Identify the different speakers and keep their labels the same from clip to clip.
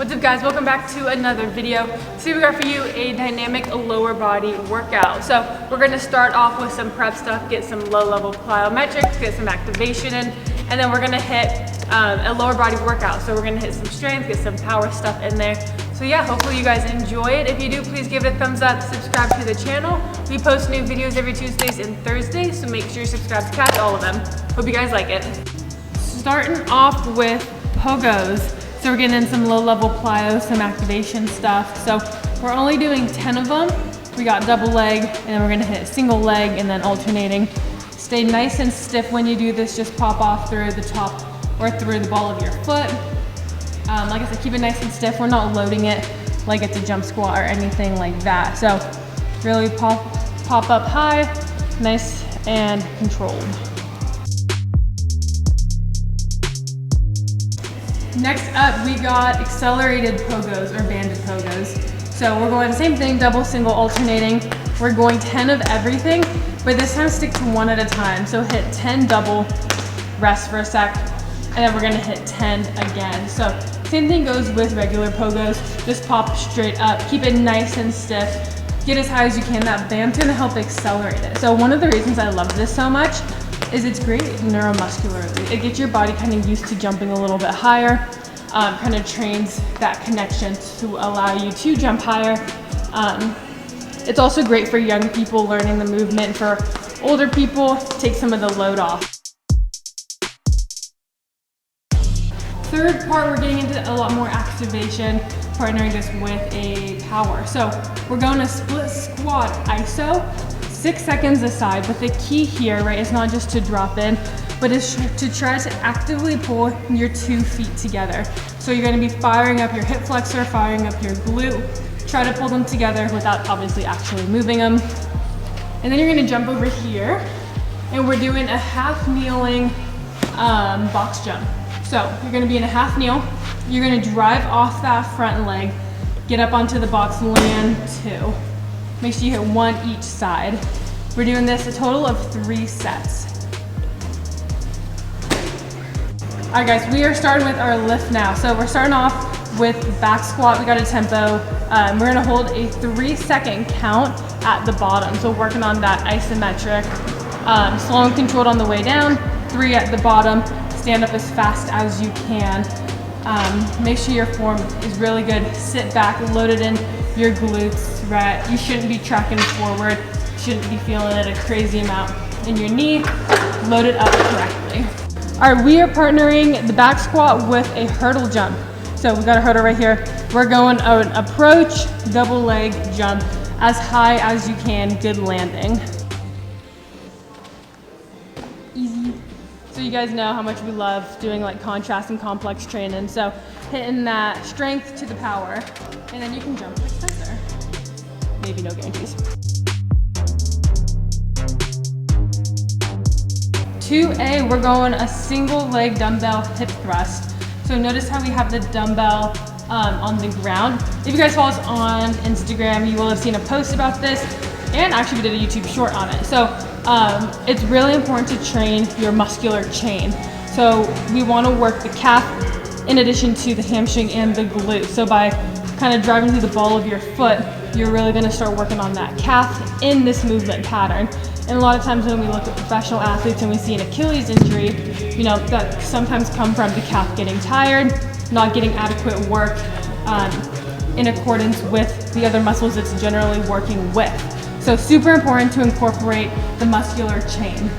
Speaker 1: What's up guys, welcome back to another video. Today we got for you a dynamic lower body workout. So we're gonna start off with some prep stuff, get some low level plyometrics, get some activation in, and then we're gonna hit a lower body workout. So we're gonna hit some strength, get some power stuff in there. So yeah, hopefully you guys enjoy it. If you do, please give it a thumbs up, subscribe to the channel. We post new videos every Tuesdays and Thursdays, so make sure you subscribe to catch all of them. Hope you guys like it. Starting off with pogos. So we're getting in some low-level plyo, some activation stuff. So we're only doing 10 of them. We got double leg, and then we're gonna hit single leg and then alternating. Stay nice and stiff when you do this. Just pop off through the top or through the ball of your foot. Like I said, keep it nice and stiff. We're not loading it like it's a jump squat or anything like that. So really pop up high, nice and controlled. Next up, we got accelerated pogos or banded pogos. So we're going the same thing, double, single, alternating. We're going 10 of everything, but this time stick to one at a time. So hit 10 double, rest for a sec, and then we're gonna hit 10 again. So same thing goes with regular pogos. Just pop straight up, keep it nice and stiff. Get as high as you can. That band's gonna help accelerate it. So one of the reasons I love this so much is it's great neuromuscularly. It gets your body kind of used to jumping a little bit higher, kind of trains that connection to allow you to jump higher. It's also great for young people learning the movement. For older people, take some of the load off. Third part, we're getting into a lot more activation, partnering this with a power. So we're going to split squat iso. 6 seconds aside, but the key here, right, is not just to drop in, but is to try to actively pull your 2 feet together. So you're gonna be firing up your hip flexor, firing up your glute, try to pull them together without obviously actually moving them. And then you're gonna jump over here, and we're doing a half kneeling box jump. So you're gonna be in a half kneel, you're gonna drive off that front leg, get up onto the box, land 2. Make sure you hit 1 each side. We're doing this a total of 3 sets. All right guys, we are starting with our lift now. So we're starting off with back squat. We got a tempo. We're gonna hold a 3-second count at the bottom. So working on that isometric, slow and controlled on the way down, 3 at the bottom. Stand up as fast as you can. Make sure your form is really good. Sit back, load it in your glutes, right? You shouldn't be tracking forward. You shouldn't be feeling it a crazy amount in your knee. Load it up correctly. All right, we are partnering the back squat with a hurdle jump. So we got a hurdle right here. We're going an approach, double leg jump, as high as you can, good landing. Easy. So you guys know how much we love doing like contrast and complex training. So hitting that strength to the power, and then you can jump like Spencer. Maybe no guarantees. 2A, we're going a single leg dumbbell hip thrust. So notice how we have the dumbbell on the ground. If you guys follow us on Instagram, you will have seen a post about this, and actually we did a YouTube short on it. So it's really important to train your muscular chain. So we want to work the calf in addition to the hamstring and the glute. So by kind of driving through the ball of your foot, you're really going to start working on that calf in this movement pattern. And a lot of times when we look at professional athletes and we see an Achilles injury, you know, that sometimes come from the calf getting tired, not getting adequate work in accordance with the other muscles it's generally working with. So super important to incorporate the muscular chain.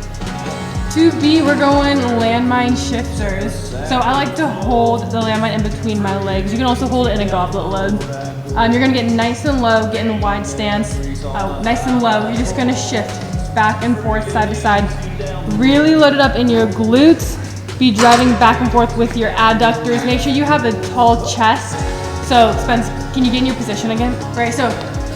Speaker 1: 2B, we're going landmine shifters. So I like to hold the landmine in between my legs. You can also hold it in a goblet load. You're gonna get nice and low, get in a wide stance. Nice and low, you're just gonna shift back and forth, side to side. Really load it up in your glutes. Be driving back and forth with your adductors. Make sure you have a tall chest. So Spence, can you get in your position again? Right, so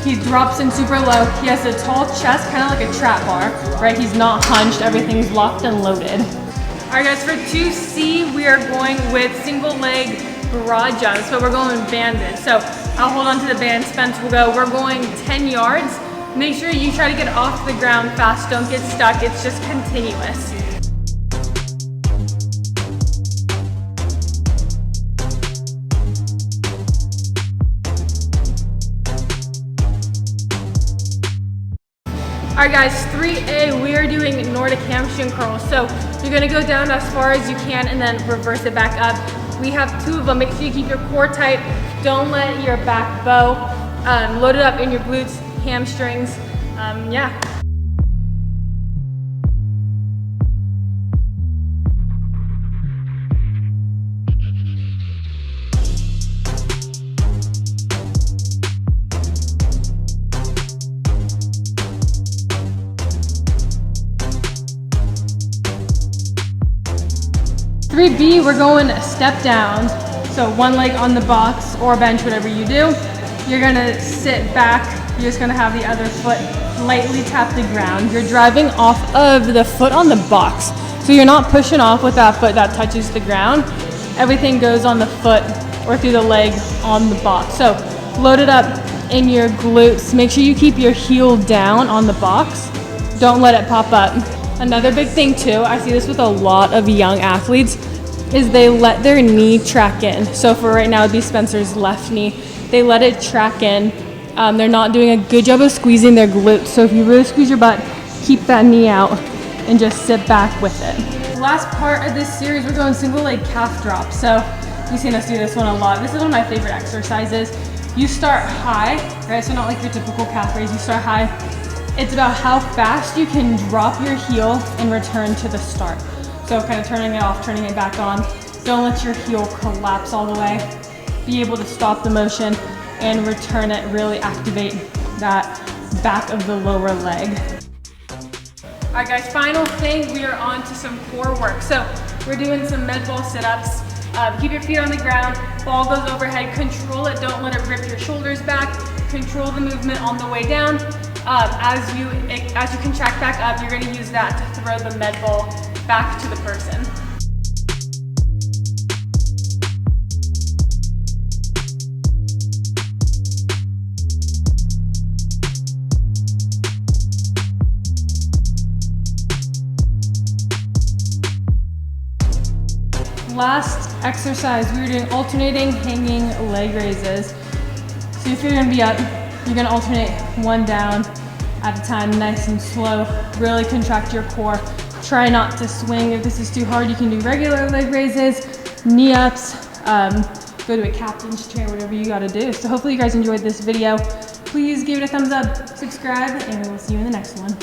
Speaker 1: he drops in super low. He has a tall chest, kind of like a trap bar, right? He's not hunched, everything's locked and loaded. All right guys, for 2C, we are going with single leg broad jumps, but we're going banded. So I'll hold on to the band, Spence will go. We're going 10 yards. Make sure you try to get off the ground fast, don't get stuck, it's just continuous. right guys, 3A, we are doing Nordic hamstring curls. So you're gonna go down as far as you can and then reverse it back up. We have 2 of them. Make sure you keep your core tight. Don't let your back bow. Load it up in your glutes, hamstrings. Yeah. B, we're going step down. So one leg on the box or bench, whatever you do. You're gonna sit back. You're just gonna have the other foot lightly tap the ground. You're driving off of the foot on the box. So you're not pushing off with that foot that touches the ground. Everything goes on the foot or through the leg on the box. So load it up in your glutes. Make sure you keep your heel down on the box. Don't let it pop up. Another big thing too, I see this with a lot of young athletes, is they let their knee track in. So for right now, it'd be Spencer's left knee. They let it track in. They're not doing a good job of squeezing their glutes. So if you really squeeze your butt, keep that knee out and just sit back with it. Last part of this series, we're going single leg calf drop. So you've seen us do this one a lot. This is one of my favorite exercises. You start high, right? So not like your typical calf raise, you start high. It's about how fast you can drop your heel and return to the start. So kind of turning it off, turning it back on. Don't let your heel collapse all the way. Be able to stop the motion and return it, really activate that back of the lower leg. All right guys, final thing, we are on to some core work. So we're doing some med ball sit-ups. Keep your feet on the ground, ball goes overhead, control it, don't let it rip your shoulders back. Control the movement on the way down. As you contract back up, you're gonna use that to throw the med ball back to the person. Last exercise, we were doing alternating hanging leg raises. So if you're gonna be up, you're gonna alternate one down at a time, nice and slow. Really contract your core. Try not to swing. If this is too hard, you can do regular leg raises, knee ups, go to a captain's chair, whatever you gotta do. So hopefully you guys enjoyed this video. Please give it a thumbs up, subscribe, and we'll see you in the next one.